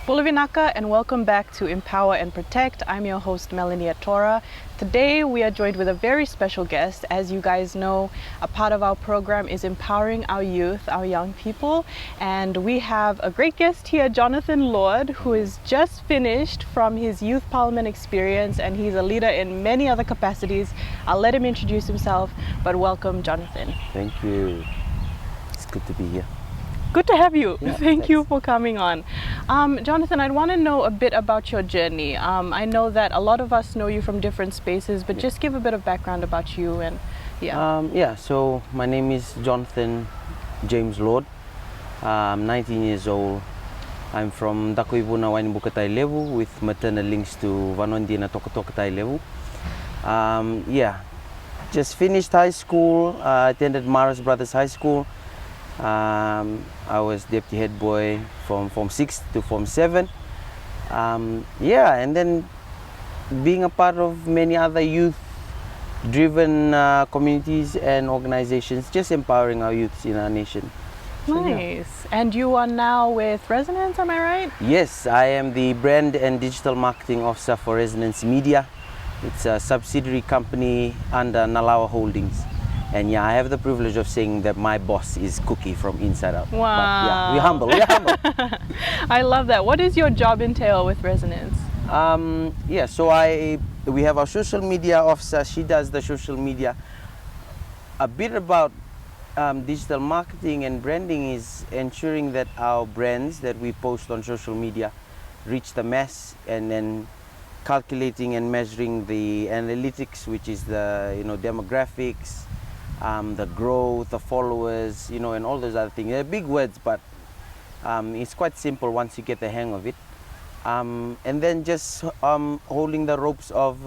Bulavinaka and welcome back to Empower and Protect. I'm your host Melania Tora. Today we are joined with a very special guest. As you guys know, a part of our program is empowering our youth, our young people, and we have a great guest here, Jonathan Lord, who is just finished from his youth parliament experience, and he's a leader in many other capacities. I'll let him introduce himself, but welcome, Jonathan. Thank you. It's good to be here. Good to have you. Yeah, Thank you thanks. for coming on. Jonathan, I'd want to know a bit about your journey. I know that a lot of us know you from different spaces, but just give a bit of background about you and So my name is Jonathan James Lord. I'm 19 years old. I'm from Dakoibuna Wainibukatai level with maternal links to Vanondi and Tokotokatai level. Just finished high school, attended Maras Brothers High School. I was deputy head boy from Form 6 to Form 7. And then being a part of many other youth-driven communities and organizations, just empowering our youths in our nation. Nice. And you are now with Resonance, am I right? Yes, I am the brand and digital marketing officer for Resonance Media. It's a subsidiary company under Nalawa Holdings. And I have the privilege of saying that my boss is Cookie from inside out. Wow. But we're humble. I love that. What does your job entail with Resonance? We have our social media officer. She does the social media. A bit about digital marketing and branding is ensuring that our brands that we post on social media reach the mass, and then calculating and measuring the analytics, which is the demographics, the growth, the followers, and all those other things. They're big words, but it's quite simple once you get the hang of it. And then just holding the ropes of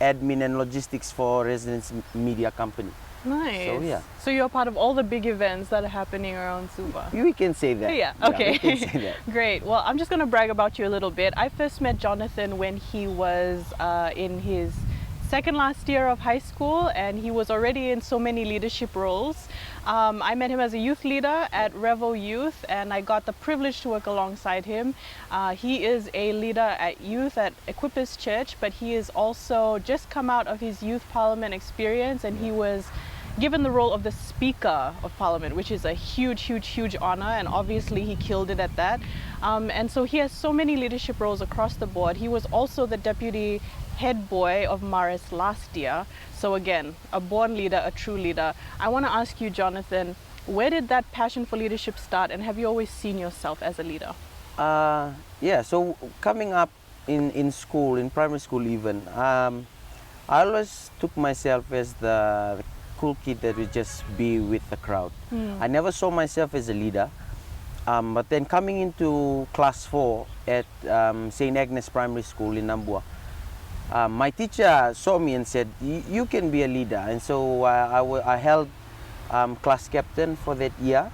admin and logistics for Resonance Media Company. Nice. So you're part of all the big events that are happening around Suva. We can say that. Yeah, okay. We can say that. Great. Well, I'm just going to brag about you a little bit. I first met Jonathan when he was in his second last year of high school, and he was already in so many leadership roles. I met him as a youth leader at Revo Youth, and I got the privilege to work alongside him. He is a leader at youth at Equippers Church, but he is also just come out of his youth parliament experience, and he was given the role of the Speaker of Parliament, which is a huge honor, and obviously he killed it at that. And so he has so many leadership roles across the board. He was also the deputy head boy of Maris last year. So again, a born leader, a true leader. I want to ask you, Jonathan, where did that passion for leadership start, and have you always seen yourself as a leader? So coming up in school, in primary school even, I always took myself as the cool kid that would just be with the crowd. I never saw myself as a leader. But then coming into class 4 at St. Agnes Primary School in Nambua, my teacher saw me and said, you can be a leader. And so I held class captain for that year.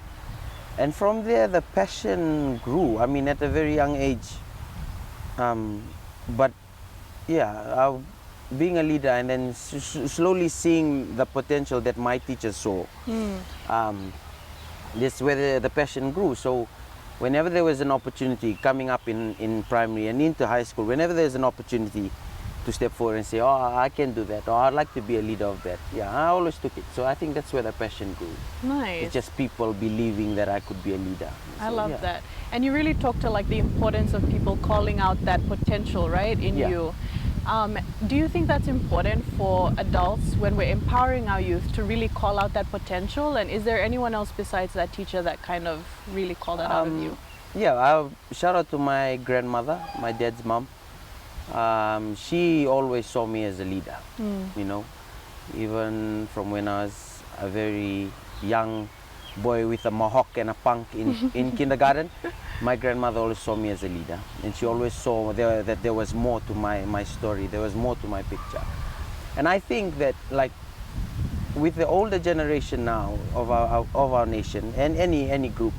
And from there, the passion grew. I mean, at a very young age. Being a leader and then slowly seeing the potential that my teacher saw. That's where the passion grew. So whenever there was an opportunity coming up in primary and into high school, whenever there's an opportunity to step forward and say, I can do that, or I'd like to be a leader of that. I always took it. So I think that's where the passion grew. Nice. It's just people believing that I could be a leader. I love that. And you really talk to the importance of people calling out that potential, right, in you. Do you think that's important for adults when we're empowering our youth to really call out that potential? And is there anyone else besides that teacher that kind of really called that out of you? Shout out to my grandmother, my dad's mom. She always saw me as a leader, even from when I was a very young boy with a mohawk and a punk in kindergarten. My grandmother always saw me as a leader, and she always saw that there was more to my story, there was more to my picture. And I think that, like, with the older generation now of our nation and any group,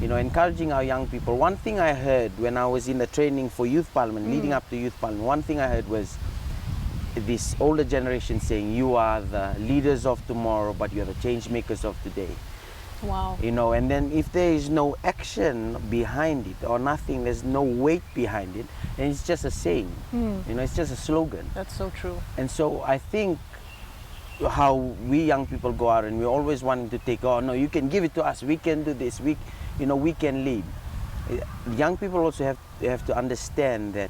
encouraging our young people, one thing I heard when I was in the training for youth parliament, leading up to youth parliament, one thing I heard was this older generation saying, you are the leaders of tomorrow, but you are the change makers of today. Wow. You know, and then if there is no action behind it or nothing, there's no weight behind it, and it's just a saying. You know, it's just a slogan. That's so true. And so I think how we young people go out and we're always wanting to take, oh no, you can give it to us, we can do this, we can lead. Young people also have to understand that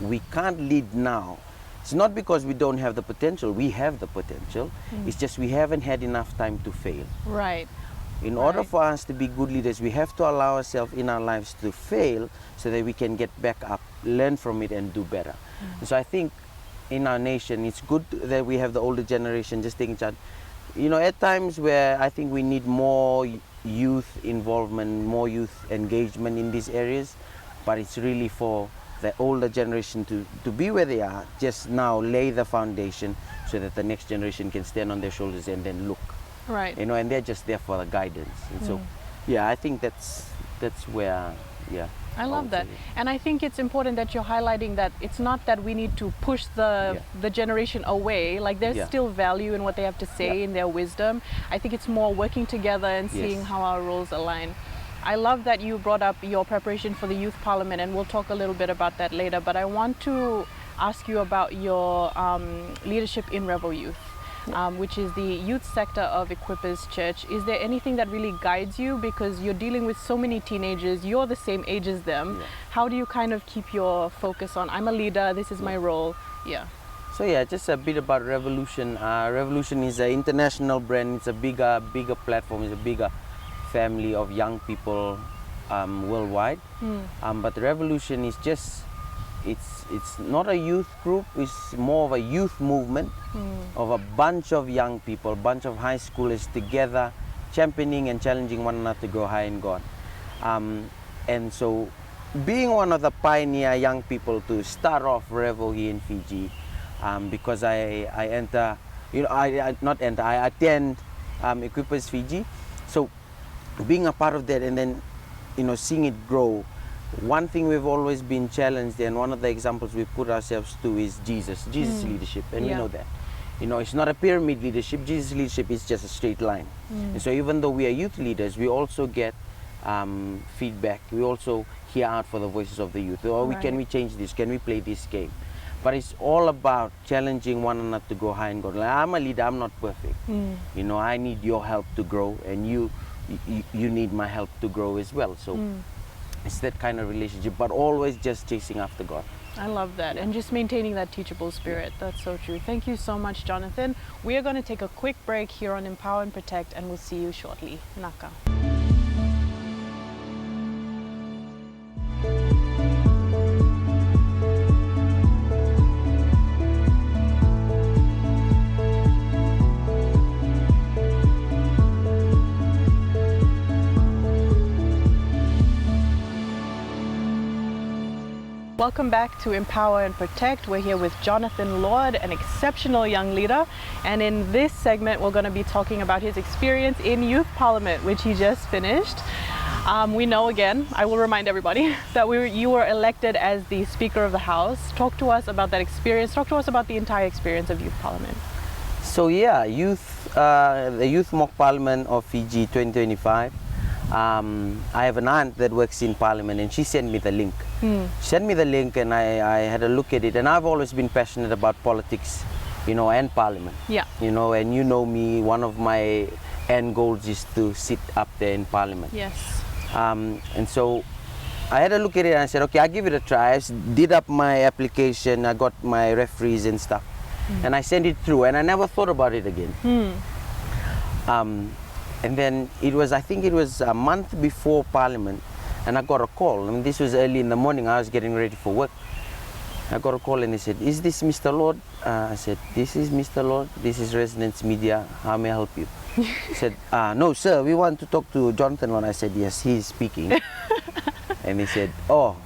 we can't lead now. It's not because we don't have the potential. We have the potential. It's just we haven't had enough time to fail. Right. In order for us to be good leaders, we have to allow ourselves in our lives to fail so that we can get back up, learn from it, and do better. And so I think in our nation, it's good that we have the older generation just taking charge. You know, at times where I think we need more youth involvement, more youth engagement in these areas, but it's really for the older generation to be where they are, just now lay the foundation so that the next generation can stand on their shoulders and then look. Right. You know, and they're just there for the guidance. And so, yeah, I think that's where, yeah. I love would that. say. And I think it's important that you're highlighting that it's not that we need to push the generation away. Like there's still value in what they have to say, in their wisdom. I think it's more working together and seeing how our roles align. I love that you brought up your preparation for the Youth Parliament, and we'll talk a little bit about that later. But I want to ask you about your leadership in Rebel Youth, which is the youth sector of Equippers Church. Is there anything that really guides you? Because you're dealing with so many teenagers, you're the same age as them. How do you kind of keep your focus on, I'm a leader, this is my role? Yeah. So yeah, just a bit about Revolution. Revolution is an international brand. It's a bigger platform. It's a bigger family of young people worldwide. But Revolution is just, it's not a youth group, it's more of a youth movement of a bunch of young people, bunch of high schoolers together, championing and challenging one another to go high in God. And so being one of the pioneer young people to start off Revel here in Fiji, because I attend Equippers Fiji. So being a part of that and then, you know, seeing it grow, one thing we've always been challenged, and one of the examples we put ourselves to is Jesus leadership, and we know that. You know, it's not a pyramid leadership. Jesus leadership is just a straight line. And so even though we are youth leaders, we also get feedback. We also hear out for the voices of the youth. Oh, can we change this? Can we play this game? But it's all about challenging one another to go high in God. Like, I'm a leader, I'm not perfect. You know, I need your help to grow, and you need my help to grow as well. So it's that kind of relationship, but always just chasing after God. I love that. And just maintaining that teachable spirit. That's so true. Thank you so much, Jonathan. We are going to take a quick break here on Empower and Protect, and we'll see you shortly. Naka. Welcome back to Empower and Protect. We're here with Jonathan Lord, an exceptional young leader. And in this segment, we're going to be talking about his experience in Youth Parliament, which he just finished. We know, again, I will remind everybody, that you were elected as the Speaker of the House. Talk to us about that experience. Talk to us about the entire experience of Youth Parliament. So yeah, the Youth Mock Parliament of Fiji 2025. I have an aunt that works in Parliament, and she sent me the link. She sent me the link, and I had a look at it. And I've always been passionate about politics, you know, and Parliament. Yeah. You know, and you know me, one of my end goals is to sit up there in Parliament. Yes. And so I had a look at it, and I said, okay, I'll give it a try. I did up my application, I got my referees and stuff, and I sent it through, and I never thought about it again. And then I think it was a month before Parliament, and I got a call. I mean, this was early in the morning. I was getting ready for work. I got a call, and they said, is this Mr. Lord? I said, this is Mr. Lord. This is Residence Media. How may I help you? He said, no, sir, we want to talk to Jonathan Lord. I said, yes, he is speaking. And he said, oh,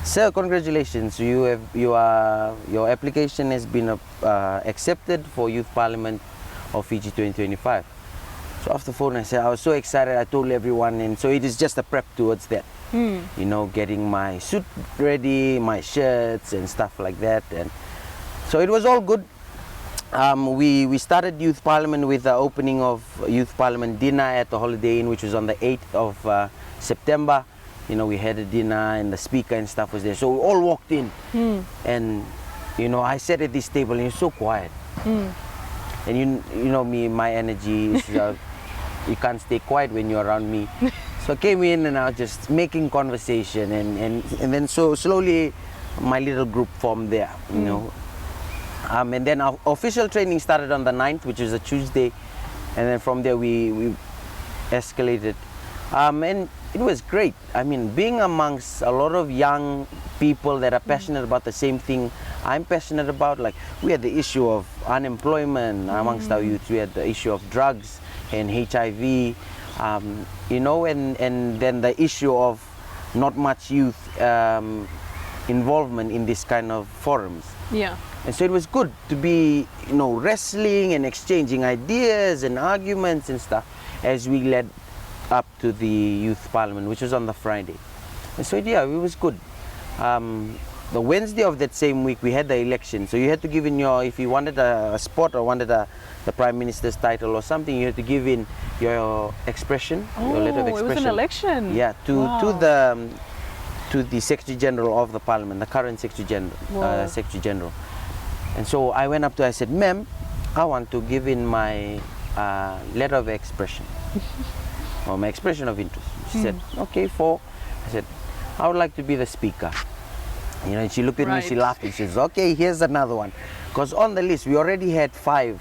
sir, congratulations. Your application has been accepted for Youth Parliament of Fiji 2025. So off the phone, I said, I was so excited, I told everyone, and so it is just a prep towards that. You know, getting my suit ready, my shirts and stuff like that. And so it was all good. We started Youth Parliament with the opening of Youth Parliament dinner at the Holiday Inn, which was on the 8th of September. You know, we had a dinner and the speaker and stuff was there. So we all walked in and, you know, I sat at this table and it's so quiet. And you know me, my energy is, you can't stay quiet when you're around me. So I came in and I was just making conversation and then so slowly my little group formed there, you know. And then our official training started on the 9th, which is a Tuesday. And then from there we escalated. And it was great. I mean, being amongst a lot of young people that are passionate about the same thing I'm passionate about. Like, we had the issue of unemployment amongst our youth. We had the issue of drugs and HIV, you know, and then the issue of not much youth involvement in this kind of forums. Yeah. And so it was good to be, you know, wrestling and exchanging ideas and arguments and stuff as we led up to the Youth Parliament, which was on the Friday. And so yeah, it was good. The Wednesday of that same week we had the election, so you had to give in your, if you wanted a spot or wanted the Prime Minister's title or something, you had to give in your expression, your letter of expression. It was an election. Yeah, to the Secretary General of the Parliament, the current Secretary General. And so I went up to her, I said, "Ma'am, I want to give in my letter of expression." Or my expression of interest. She said, "Okay, for." I said, "I would like to be the speaker." You know, and she looked at me, she laughed, and she says, "Okay, here's another one." Because on the list, we already had 5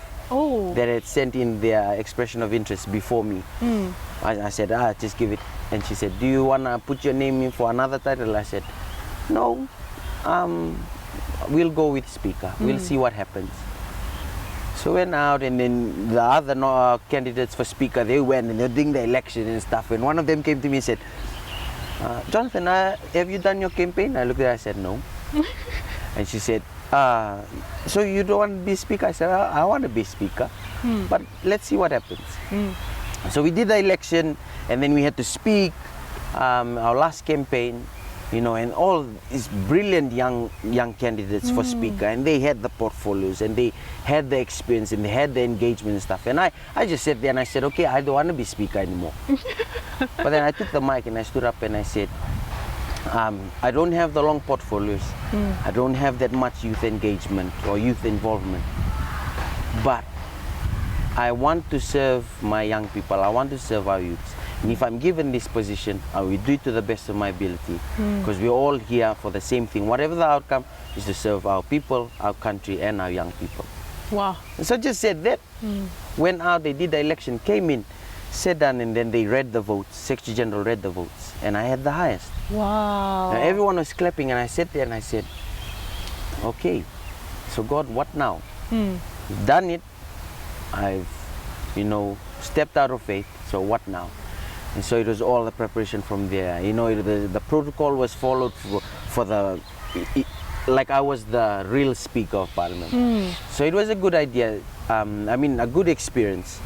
that had sent in their expression of interest before me. I said, just give it. And she said, "Do you want to put your name in for another title?" I said, "No, we'll go with speaker. We'll see what happens." So went out, and then the other candidates for speaker, they went and they're doing the election and stuff. And one of them came to me and said, "Jonathan, have you done your campaign?" I looked at her, I said, "No." And she said, "So you don't want to be speaker?" I said, I want to be speaker, but let's see what happens." So we did the election, and then we had to speak our last campaign. You know, and all these brilliant young candidates for speaker, and they had the portfolios, and they had the experience, and they had the engagement and stuff. And I just sat there and I said, "Okay, I don't want to be speaker anymore." But then I took the mic and I stood up and I said, "I don't have the long portfolios. I don't have that much youth engagement or youth involvement. But I want to serve my young people. I want to serve our youths. And if I'm given this position, I will do it to the best of my ability, because we're all here for the same thing. Whatever the outcome is, to serve our people, our country, and our young people." Wow. And so I just said that. Went out, they did the election, came in, sat down, and then they read the votes. Secretary General read the votes, and I had the highest. Wow. Now, everyone was clapping, and I sat there and I said, "Okay, so God, what now? You've done it. I've, you know, stepped out of faith, so what now?" And so it was all the preparation from there. You know, the protocol was followed for the, like I was the real Speaker of Parliament. So it was a good idea, I mean, a good experience.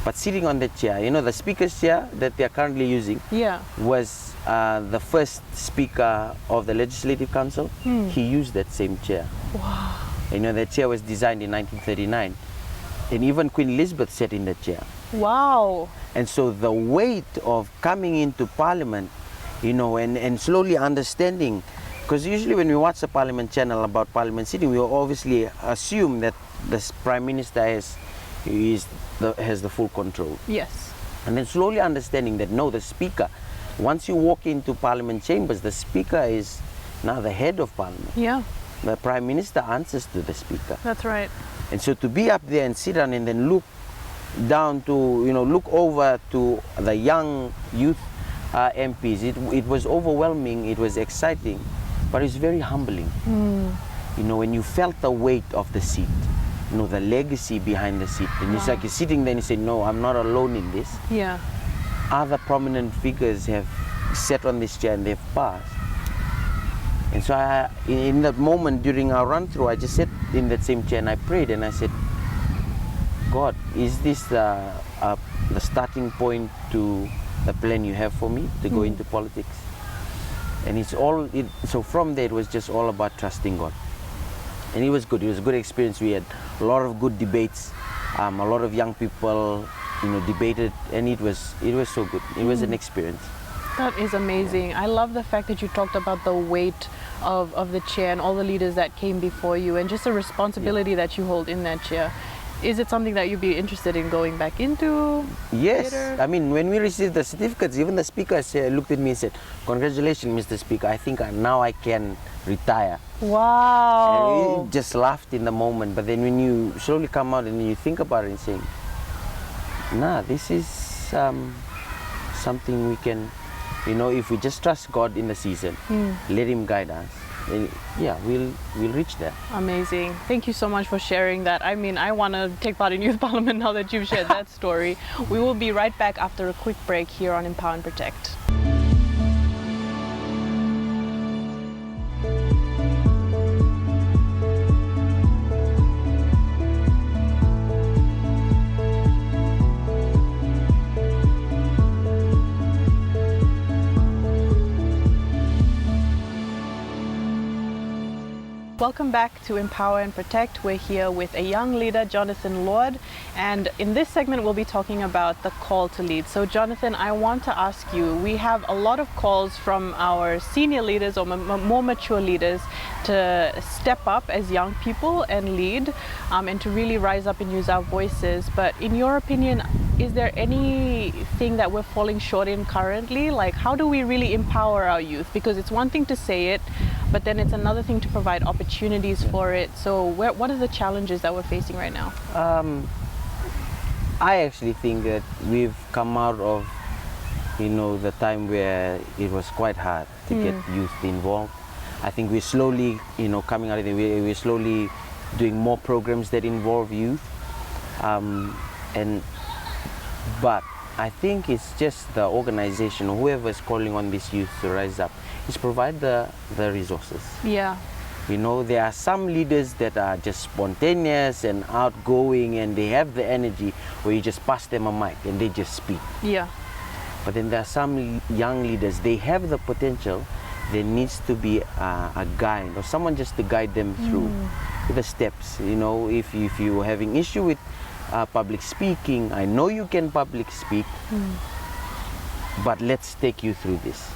But sitting on that chair, you know, the Speaker's chair that they are currently using was the first Speaker of the Legislative Council. He used that same chair. Wow. You know, that chair was designed in 1939. And even Queen Elizabeth sat in that chair. Wow. And so the weight of coming into Parliament, you know, and slowly understanding, because usually when we watch the Parliament channel about Parliament sitting, we obviously assume that the Prime Minister has the full control. Yes. And then slowly understanding that, no, the Speaker, once you walk into Parliament chambers, the Speaker is now the head of Parliament. Yeah. The Prime Minister answers to the Speaker. That's right. And so to be up there and sit down and then look down to, you know, look over to the young youth MPs, it was overwhelming, it was exciting, but it's very humbling. You know, when you felt the weight of the seat, you know, the legacy behind the seat, and it's like you're sitting there and you say, "No, I'm not alone in this." Yeah. Other prominent figures have sat on this chair and they've passed. And so in that moment during our run through, I just sat in that same chair and I prayed and I said, "God, is this the starting point to the plan you have for me to go into politics?" And so from there it was just all about trusting God. and it was good. It was a good experience. We had a lot of good debates. A lot of young people, debated, and it was so good. It was an experience. That is amazing. I love the fact that you talked about the weight of the chair and all the leaders that came before you, and just the responsibility that you hold in that chair. Is it something that you'd be interested in going back into? Yes. Later? I mean, when we received the certificates, even the speaker looked at me and said, "Congratulations, Mr. Speaker. I think now I can retire." Wow. And we just laughed in the moment, but then when you slowly come out and you think about it and saying, "Nah, this is something we can, if we just trust God in the season, let Him guide us, and we'll reach there." Amazing. Thank you so much for sharing that. I mean, I want to take part in Youth Parliament now that you've shared that story. We will be right back after a quick break here on Empower and Protect. Welcome back to Empower and Protect. We're here with a young leader, Jonathan Lord, and in this segment we'll be talking about the call to lead. So Jonathan, I want to ask you, we have a lot of calls from our senior leaders or more mature leaders to step up as young people and lead, and to really rise up and use our voices. But in your opinion, is there anything that we're falling short in currently? Like, how do we really empower our youth? Because it's one thing to say it, but then it's another thing to provide opportunities for it. So what are the challenges that we're facing right now? I actually think that we've come out of, the time where it was quite hard to get youth involved. I think we're slowly, coming out of it. We're slowly doing more programs that involve youth. But I think it's just the organization, whoever is calling on this youth to rise up, is provide the resources. Yeah. There are some leaders that are just spontaneous and outgoing, and they have the energy where you just pass them a mic and they just speak. Yeah. But then there are some young leaders, they have the potential. There needs to be a guide or someone just to guide them through the steps. If you're having issue with public speaking, I know you can public speak, but let's take you through this.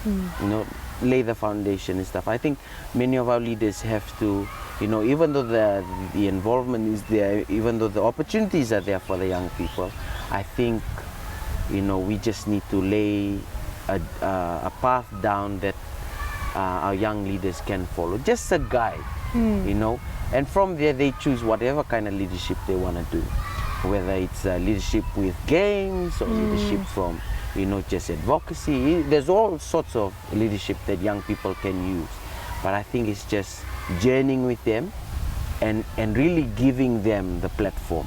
Lay the foundation and stuff. I think many of our leaders have to, even though the involvement is there, even though the opportunities are there for the young people, I think, we just need to lay a path down that our young leaders can follow. Just a guide, and from there they choose whatever kind of leadership they want to do, whether it's leadership with games or leadership from just advocacy. There's all sorts of leadership that young people can use, but I think it's just journeying with them and really giving them the platform.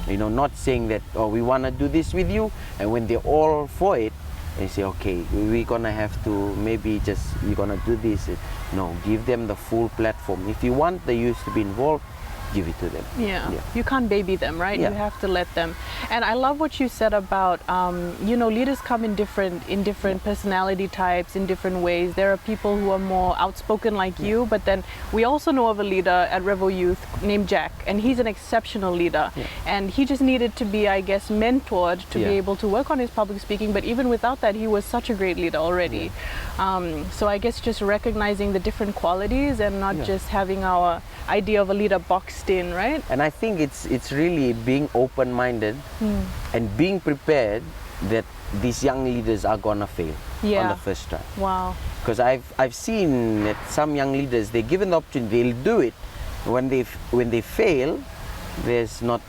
Not saying that, oh, we want to do this with you, and when they're all for it, they say, okay, we're gonna have to maybe you're gonna do this. No, give them the full platform. If you want the youth to be involved, give it to them. Yeah. You can't baby them, right? Yeah. You have to let them. And I love what you said about leaders come in different personality types, in different ways. There are people who are more outspoken like you, but then we also know of a leader at Revo Youth named Jack, and he's an exceptional leader. And he just needed to be, I guess, mentored to be able to work on his public speaking, but even without that, he was such a great leader already. So I guess just recognizing the different qualities and not just having our idea of a leader boxed in, right? And I think it's really being open-minded and being prepared that these young leaders are gonna fail on the first try. Wow. Because I've seen that some young leaders, they're given the opportunity, they'll do it. When they fail, there's not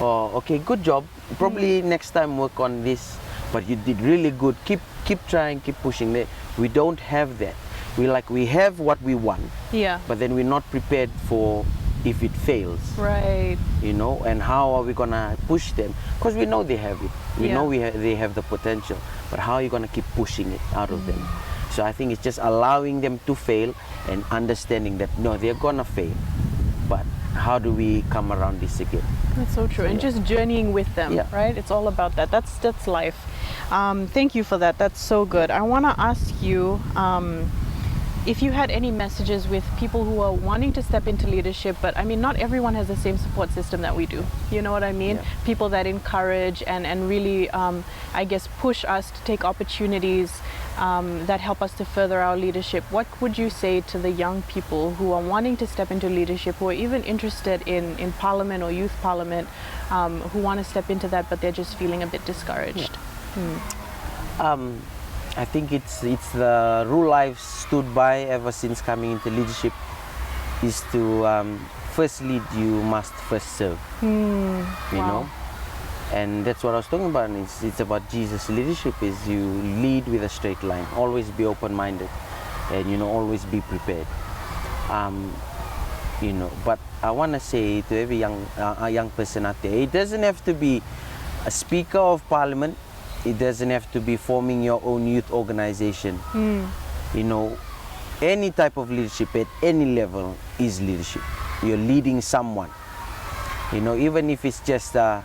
okay, good job, probably next time work on this, but you did really good, keep trying, keep pushing. We don't have that. We have what we want, but then we're not prepared for if it fails, right? And how are we gonna push them? Because we know they have it, we know they have the potential, but how are you gonna keep pushing it out of them? So I think it's just allowing them to fail and understanding that no, they're gonna fail, but how do we come around this again? That's so true. And just journeying with them, right? It's all about that. That's life. Thank you for that. That's so good. I want to ask you, if you had any messages with people who are wanting to step into leadership, but I mean, not everyone has the same support system that we do. You know what I mean? Yeah. People that encourage and really, I guess, push us to take opportunities that help us to further our leadership. What would you say to the young people who are wanting to step into leadership, who are even interested in parliament or youth parliament, who want to step into that, but they're just feeling a bit discouraged? I think it's the rule I've stood by ever since coming into leadership is to first lead, you must first serve. You know, and that's what I was talking about. It's about Jesus' leadership. Is you lead with a straight line, always be open-minded, and you know, always be prepared. You know, but I want to say to every young person out there, it doesn't have to be a speaker of parliament. It doesn't have to be forming your own youth organization. You know, any type of leadership at any level is leadership. You're leading someone. You know, even if it's just a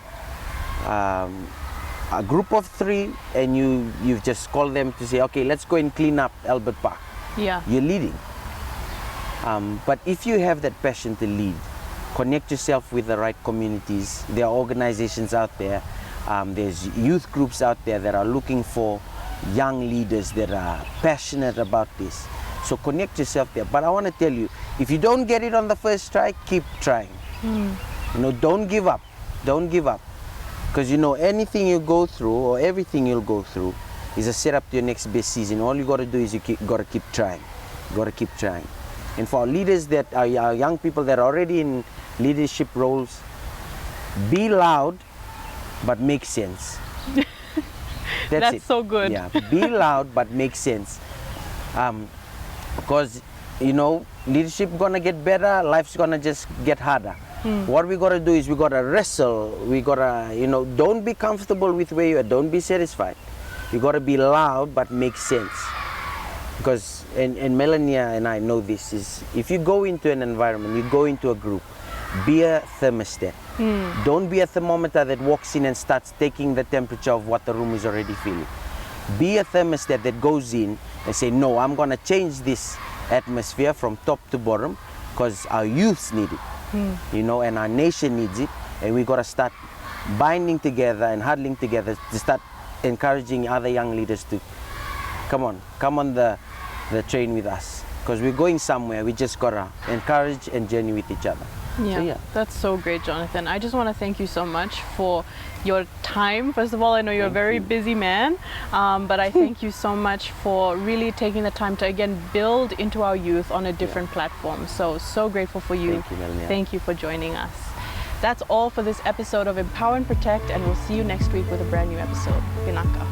group of 3 and you've just called them to say, okay, let's go and clean up Albert Park. Yeah. You're leading. But if you have that passion to lead, connect yourself with the right communities. There are organizations out there. There's youth groups out there that are looking for young leaders that are passionate about this. So connect yourself there. But I want to tell you, if you don't get it on the first try, keep trying. You know, don't give up. Don't give up. Because you know, anything you go through or everything you'll go through is a setup to your next best season. All you got to do is you got to keep trying. You got to keep trying. And for our leaders that are young people that are already in leadership roles, be loud, but make sense. That's it. So good. Yeah, be loud, but make sense. Because, you know, leadership gonna get better, life's gonna just get harder. What we gotta do is we gotta wrestle. We gotta, you know, don't be comfortable with where you are. Don't be satisfied. You gotta be loud, but make sense. Because, and Melania and I know this, is if you go into an environment, you go into a group, be a thermostat. Don't be a thermometer that walks in and starts taking the temperature of what the room is already feeling. Be a thermostat that goes in and say, no, I'm going to change this atmosphere from top to bottom because our youths need it, you know, and our nation needs it. And we got to start binding together and huddling together to start encouraging other young leaders to come on the train with us, because we're going somewhere. We just got to encourage and journey with each other. Yeah, So, yeah. That's so great, Jonathan. I just want to thank you so much for your time. First of all, I know you're a very busy man, but I thank you so much for really taking the time to, again, build into our youth on a different platform. So grateful for you. Thank you, Melania. Thank you for joining us. That's all for this episode of Empower and Protect, and we'll see you next week with a brand new episode. Pinaka.